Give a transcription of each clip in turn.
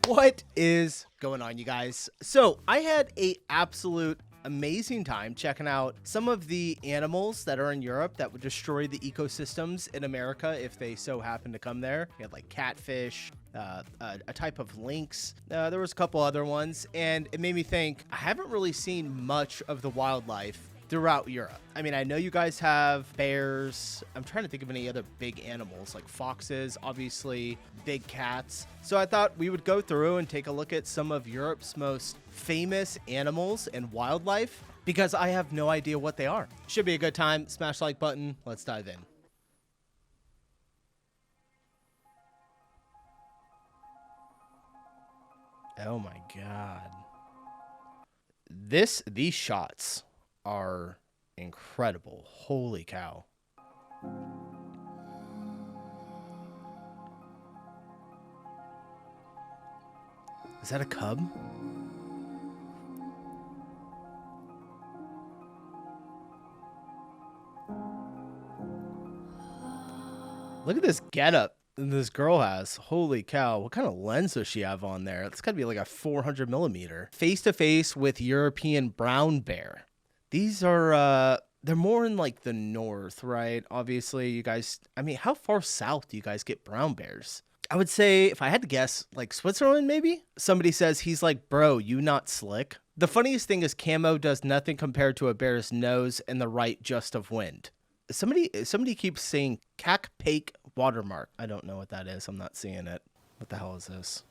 What is going on, you guys? So I had a absolute amazing time checking out some of the animals that are in Europe that would destroy the ecosystems in America if they so happen to come there. We had like catfish, a type of lynx. There was a couple other ones, and it made me think I haven't really seen much of the wildlife throughout Europe. I mean, I know you guys have bears. I'm trying to think of any other big animals like foxes, obviously big cats. So I thought we would go through and take a look at some of Europe's most famous animals and wildlife because I have no idea what they are. Should be a good time. Smash the like button. Let's dive in. Oh my God. These shots are incredible. Holy cow. Is that a cub? Look at this getup this girl has. Holy cow. What kind of lens does she have on there? It's got to be like a 400 millimeter. Face to face with European brown bear. These are, they're more in like the north, right? Obviously, you guys, I mean, how far south do you guys get brown bears? I would say, if I had to guess, like Switzerland, maybe? Somebody says he's like, bro, you not slick? The funniest thing is camo does nothing compared to a bear's nose and the right just of wind. Somebody keeps saying Kakpake watermark. I don't know what that is. I'm not seeing it. What the hell is this?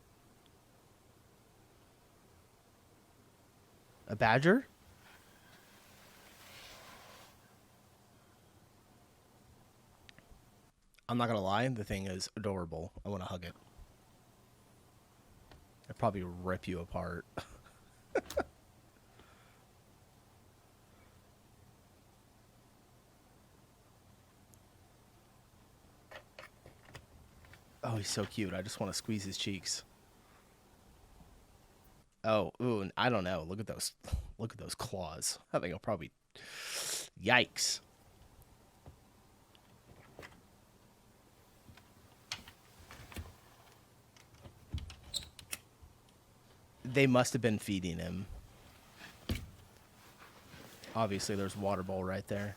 A badger? I'm not gonna lie, the thing is adorable. I want to hug it. I'd probably rip you apart. Oh, he's so cute. I just want to squeeze his cheeks. Oh, ooh, I don't know. Look at those. Look at those claws. I think I'll probably. Yikes. They must have been feeding him. Obviously, there's a water bowl right there.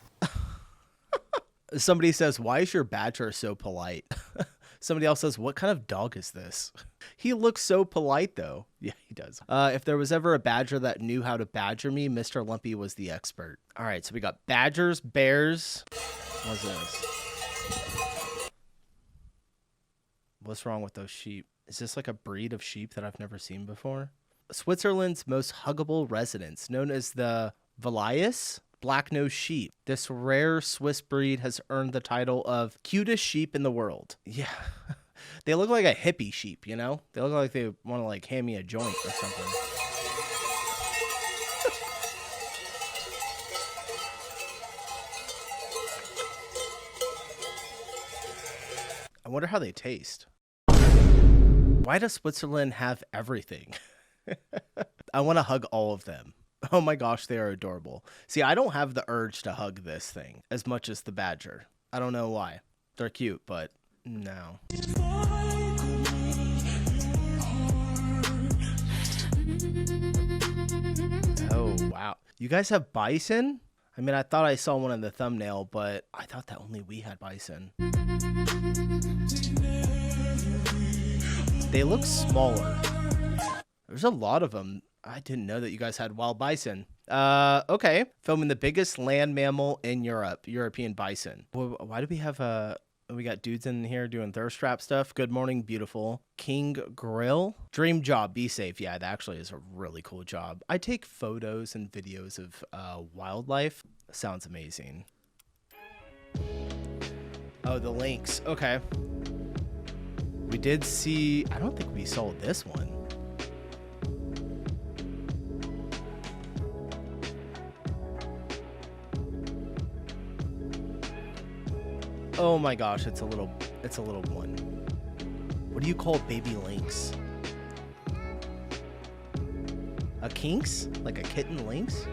Somebody says, why is your badger so polite? Somebody else says, what kind of dog is this? He looks so polite, though. Yeah, he does. If there was ever a badger that knew how to badger me, Mr. Lumpy was the expert. All right, so we got badgers, bears. What's this? What's wrong with those sheep? Is this like a breed of sheep that I've never seen before? Switzerland's most huggable residents, known as the Valais blacknose sheep. This rare Swiss breed has earned the title of cutest sheep in the world. Yeah. They look like a hippie sheep, you know? They look like they want to like hand me a joint or something. I wonder how they taste. Why does Switzerland have everything? I want to hug all of them. Oh my gosh, they are adorable. See, I don't have the urge to hug this thing as much as the badger. I don't know why. They're cute, but no. Oh, wow. You guys have bison? I mean, I thought I saw one in the thumbnail, but I thought that only we had bison. They look smaller. There's a lot of them. I didn't know that you guys had wild bison. Okay. Filming the biggest land mammal in Europe, European bison. Why do we have we got dudes in here doing thirst trap stuff? Good morning, beautiful. King Grill. Dream job, be safe. Yeah, that actually is a really cool job. I take photos and videos of wildlife. Sounds amazing. Oh, the lynx. Okay. We did see, I don't think we saw this one. Oh my gosh, it's a little one. What do you call baby lynx? A kinks? Like a kitten lynx?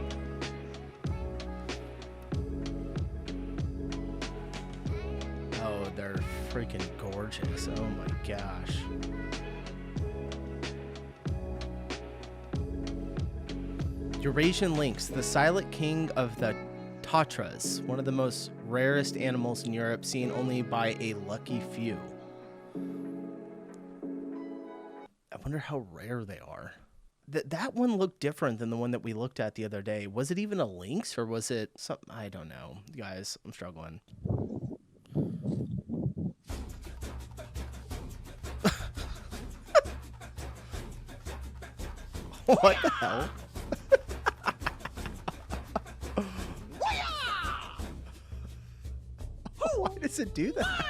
Oh, they're freaking gorgeous. Oh my gosh. Eurasian lynx, the silent king of the Tatras, one of the most rarest animals in Europe, seen only by a lucky few. I wonder how rare they are. That one looked different than the one that we looked at the other day. Was it even a lynx or was it something? I don't know. Guys, I'm struggling. What the hell? Why does it do that?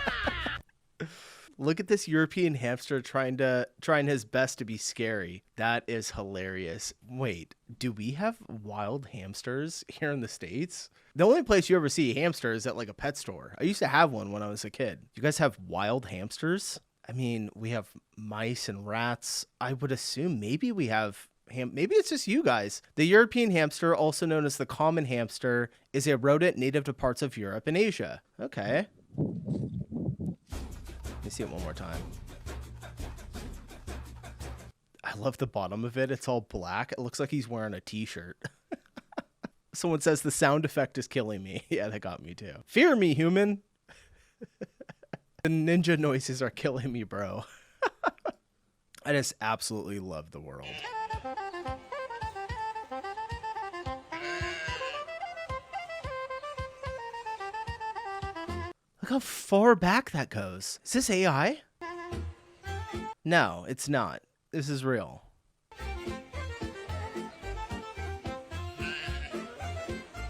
Look at this European hamster trying his best to be scary. That is hilarious. Wait, do we have wild hamsters here in the States? The only place you ever see a hamster is at like a pet store. I used to have one when I was a kid. You guys have wild hamsters? I mean, we have mice and rats. I would assume maybe we have maybe it's just you guys. The European hamster, also known as the common hamster, is a rodent native to parts of Europe and Asia. Okay. Let me see it one more time. I love the bottom of it. It's all black. It looks like he's wearing a t-shirt. Someone says the sound effect is killing me. Yeah, that got me too. Fear me, human. The ninja noises are killing me, bro. I just absolutely love the world. Look how far back that goes. Is this AI? No, it's not. This is real.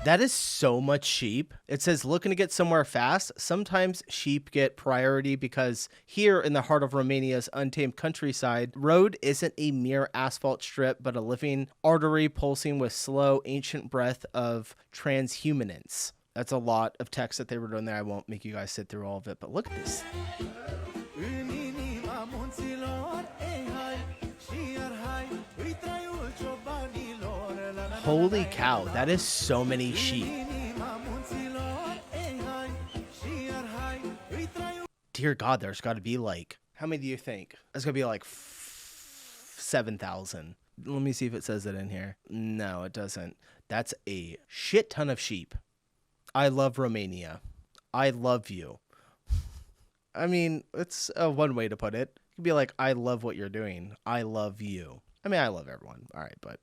That is so much sheep. It says looking to get somewhere fast. Sometimes sheep get priority because here in the heart of Romania's untamed countryside, road isn't a mere asphalt strip, but a living artery pulsing with slow, ancient breath of transhumanance. That's a lot of text that they were doing there. I won't make you guys sit through all of it, but look at this. Holy cow, that is so many sheep. Dear God, there's got to be like, how many do you think? There's got to be like 7,000. Let me see if it says it in here. No, it doesn't. That's a shit ton of sheep. I love Romania. I love you. I mean, it's one way to put it. It could be like, I love what you're doing. I love you. I mean, I love everyone. All right, but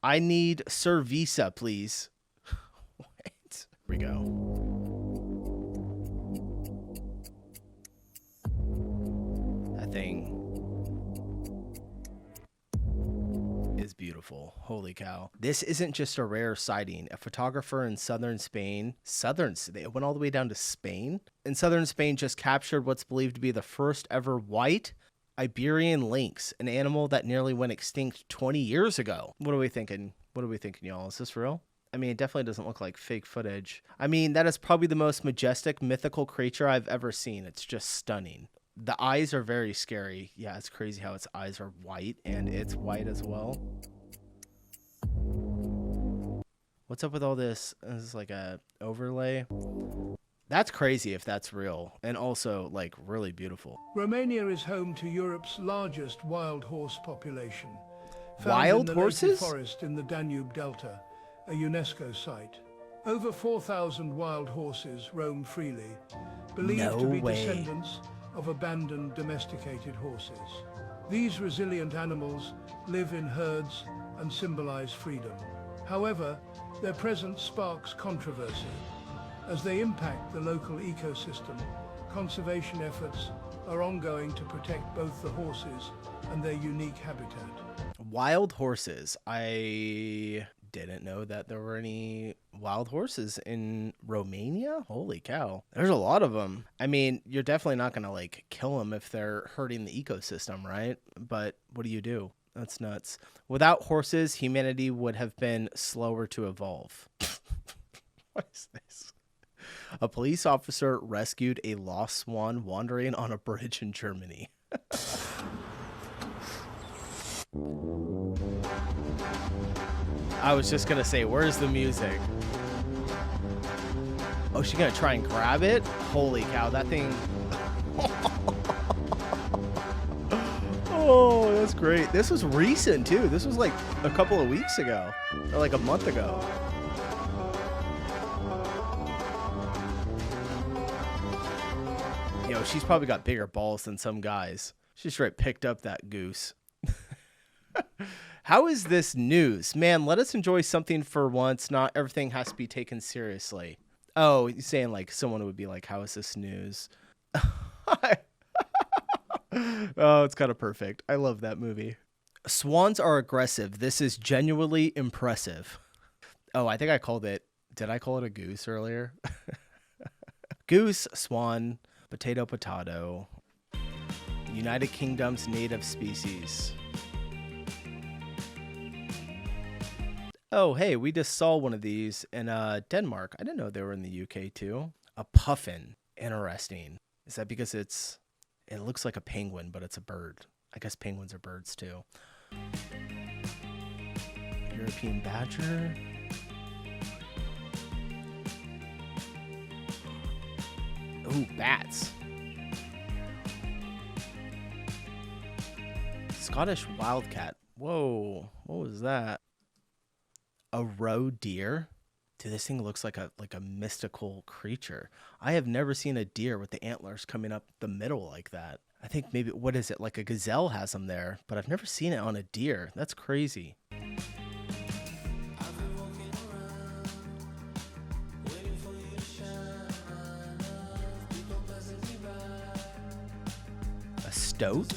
I need Cerveza, please. Wait. Here we go. That thing is beautiful. Holy cow. This isn't just a rare sighting. A photographer in southern Spain, they went all the way down to Spain. In southern Spain, just captured what's believed to be the first ever white Iberian lynx, an animal that nearly went extinct 20 years ago. What are we thinking? What are we thinking, y'all? Is this real? I mean, it definitely doesn't look like fake footage. I mean, that is probably the most majestic, mythical creature I've ever seen. It's just stunning. The eyes are very scary. Yeah, it's crazy how its eyes are white, and it's white as well. What's up with all this? This is like a overlay. That's crazy if that's real, and also like really beautiful. Romania is home to Europe's largest wild horse population. Wild horses? Forest in the Danube Delta, a UNESCO site. Over 4,000 wild horses roam freely, believed to be descendants of abandoned domesticated horses. These resilient animals live in herds and symbolize freedom. However, their presence sparks controversy. As they impact the local ecosystem, conservation efforts are ongoing to protect both the horses and their unique habitat. Wild horses. I didn't know that there were any wild horses in Romania. Holy cow. There's a lot of them. I mean, you're definitely not going to like kill them if they're hurting the ecosystem, right? But what do you do? That's nuts. Without horses, humanity would have been slower to evolve. What is this? A police officer rescued a lost swan wandering on a bridge in Germany. I was just going to say, where's the music? Oh, she's going to try and grab it? Holy cow, that thing... Oh, that's great. This was recent too. This was like a couple of weeks ago, or like a month ago. You know, she's probably got bigger balls than some guys. She straight picked up that goose. How is this news? Man, let us enjoy something for once. Not everything has to be taken seriously. Oh, you're saying like someone would be like, how is this news? Oh, it's kind of perfect. I love that movie. Swans are aggressive. This is genuinely impressive. Oh, I think I called it. Did I call it a goose earlier? Goose, swan, potato, potato. United Kingdom's native species. Oh, hey, we just saw one of these in Denmark. I didn't know they were in the UK too. A puffin. Interesting. Is that because it looks like a penguin, but it's a bird? I guess penguins are birds too. European badger. Ooh, bats. Scottish wildcat. Whoa, what was that? A roe deer? Dude, this thing looks like a mystical creature. I have never seen a deer with the antlers coming up the middle like that. I think maybe, what is it, like a gazelle has them there, but I've never seen it on a deer. That's crazy. A stoat?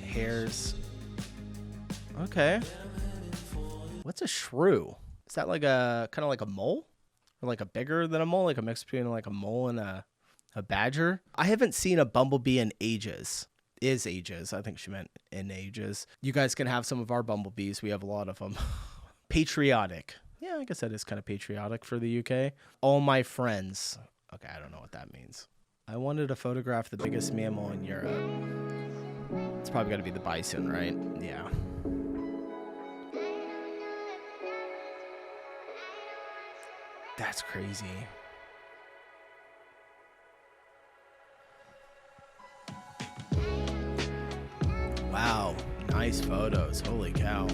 Hares. Okay. What's a shrew? Is that like a kind of like a mole? Or like a bigger than a mole? Like a mix between like a mole and a badger? I haven't seen a bumblebee in ages. Ages. I think she meant in ages. You guys can have some of our bumblebees. We have a lot of them. Patriotic. Yeah, I guess that is kind of patriotic for the UK. All my friends. Okay, I don't know what that means. I wanted to photograph the biggest mammal in Europe. It's probably got to be the bison, right? Yeah. That's crazy. Wow. Nice photos. Holy cow.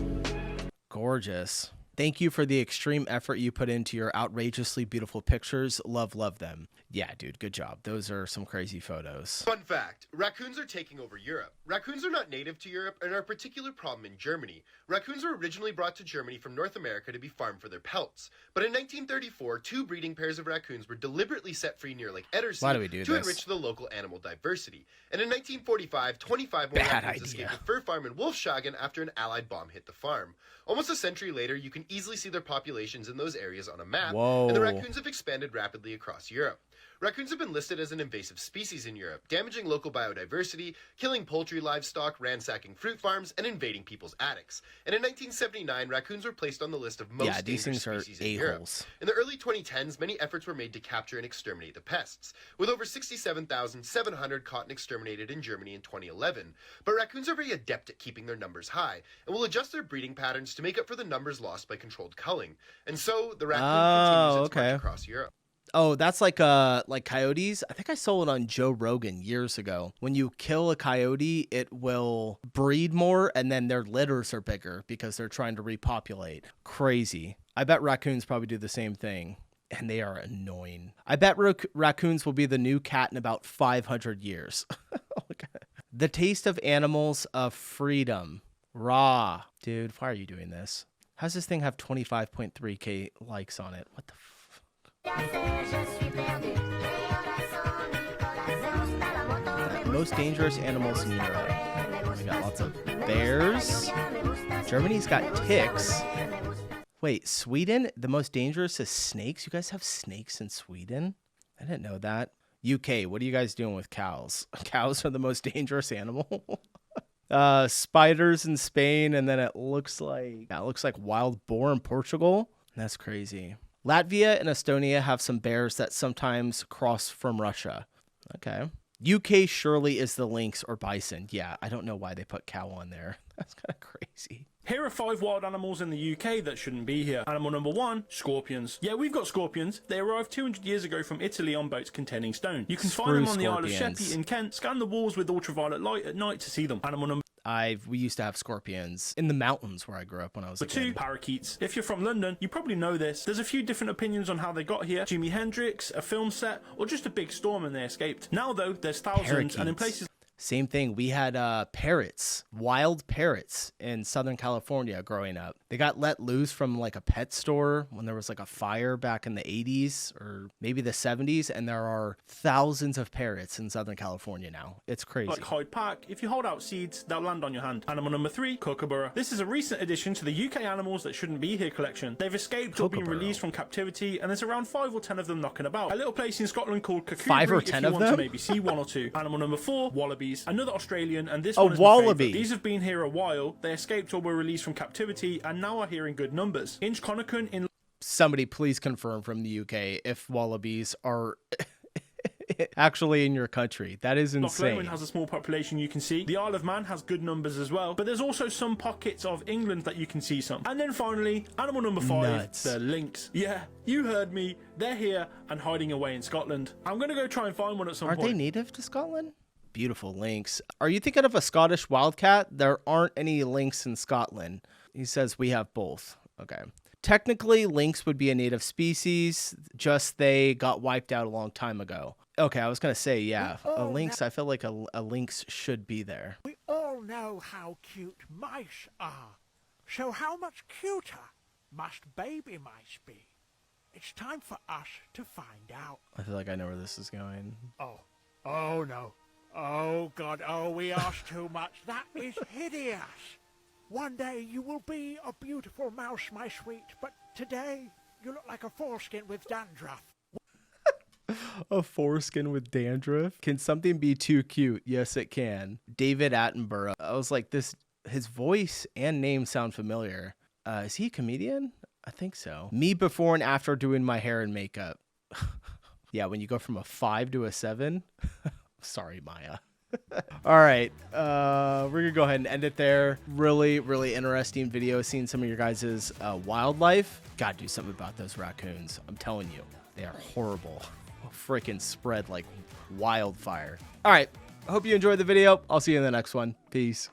Gorgeous. Thank you for the extreme effort you put into your outrageously beautiful pictures. Love them. Yeah, dude, good job. Those are some crazy photos. Fun fact, raccoons are taking over Europe. Raccoons are not native to Europe and are a particular problem in Germany. Raccoons were originally brought to Germany from North America to be farmed for their pelts. But in 1934, 2 breeding pairs of raccoons were deliberately set free near Lake Edersee to enrich the local animal diversity. And in 1945, 25 more raccoons escaped the fur farm in Wolfshagen after an Allied bomb hit the farm. Almost a century later, you can easily see their populations in those areas on a map, and the raccoons have expanded rapidly across Europe. Raccoons have been listed as an invasive species in Europe, damaging local biodiversity, killing poultry livestock, ransacking fruit farms, and invading people's attics. And in 1979, raccoons were placed on the list of most dangerous species in Europe. In the early 2010s, many efforts were made to capture and exterminate the pests, with over 67,700 caught and exterminated in Germany in 2011. But raccoons are very adept at keeping their numbers high, and will adjust their breeding patterns to make up for the numbers lost by controlled culling. And so, the raccoon continues its march across Europe. Oh, that's like coyotes. I think I saw it on Joe Rogan years ago. When you kill a coyote, it will breed more, and then their litters are bigger because they're trying to repopulate. Crazy. I bet raccoons probably do the same thing, and they are annoying. I bet raccoons will be the new cat in about 500 years. The taste of animals of freedom. Raw. Dude, why are you doing this? How's this thing have 25.3K likes on it? What the most dangerous animals in Europe. We got lots of bears. Germany's got ticks. Wait, Sweden? The most dangerous is snakes? You guys have snakes in Sweden? I didn't know that. UK, what are you guys doing with cows? Cows are the most dangerous animal. Spiders in Spain, and then it looks like wild boar in Portugal. That's crazy. Latvia and Estonia have some bears that sometimes cross from Russia. Okay. UK surely is the lynx or bison. Yeah, I don't know why they put cow on there. That's kind of crazy. Here are 5 wild animals in the UK that shouldn't be here. Animal number 1, scorpions. Yeah, we've got scorpions. They arrived 200 years ago from Italy on boats containing stone. You can find them on the Isle of Sheppey in Kent. Scan the walls with ultraviolet light at night to see them. Animal number We used to have scorpions in the mountains where I grew up when I was a kid. 2, parakeets. If you're from London, you probably know this. There's a few different opinions on how they got here. Jimi Hendrix, a film set, or just a big storm and they escaped. Now though, there's thousands, Parakeets. and in places Same thing. We had parrots, wild parrots in Southern California growing up. They got let loose from like a pet store when there was like a fire back in the 80s or maybe the 70s. And there are thousands of parrots in Southern California now. It's crazy. like Hyde Park, if you hold out seeds, they'll land on your hand. Animal number 3, kookaburra. This is a recent addition to the UK animals that shouldn't be here collection. They've escaped or been released from captivity, and there's around 5 or 10 of them knocking about. A little place in Scotland called Kakubri, 5 or 10 if you of want them? to maybe see 1 or 2. Animal number 4, wallabies. Another Australian, and this A one is wallaby. my favourite. These have been here a while. They escaped or were released from captivity, and now are here in good numbers. Inchconacon in Somebody please confirm from the UK if wallabies are actually in your country. That is insane. Loch Lomond has a small population you can see. The Isle of Man has good numbers as well, but there's also some pockets of England that you can see some. And then finally, animal number 5, Nuts. the lynx. Yeah, you heard me. They're here and hiding away in Scotland. I'm gonna go try and find one at some Aren't point. they native to Scotland? Beautiful lynx. Are you thinking of a Scottish wildcat? There aren't any lynx in Scotland. He says we have both. Okay. Technically, lynx would be a native species, just they got wiped out a long time ago. Okay, I was going to say, yeah, a lynx, I feel like a lynx should be there. We all know how cute mice are. So how much cuter must baby mice be? It's time for us to find out. I feel like I know where this is going. Oh no. Oh God, oh we ask too much. That is hideous. One day you will be a beautiful mouse, my sweet, but today you look like a foreskin with dandruff. A foreskin with dandruff? Can something be too cute? Yes, it can. David Attenborough. I was like, his voice and name sound familiar. Is he a comedian? I think so. Me before and after doing my hair and makeup. Yeah, when you go from a 5 to a 7. Sorry, Maya. All right, we're gonna go ahead and end it there. Really, really interesting video seeing some of your guys' wildlife. Gotta do something about those raccoons. I'm telling you, they are horrible. Freaking spread like wildfire. All right, I hope you enjoyed the video. I'll see you in the next one. Peace.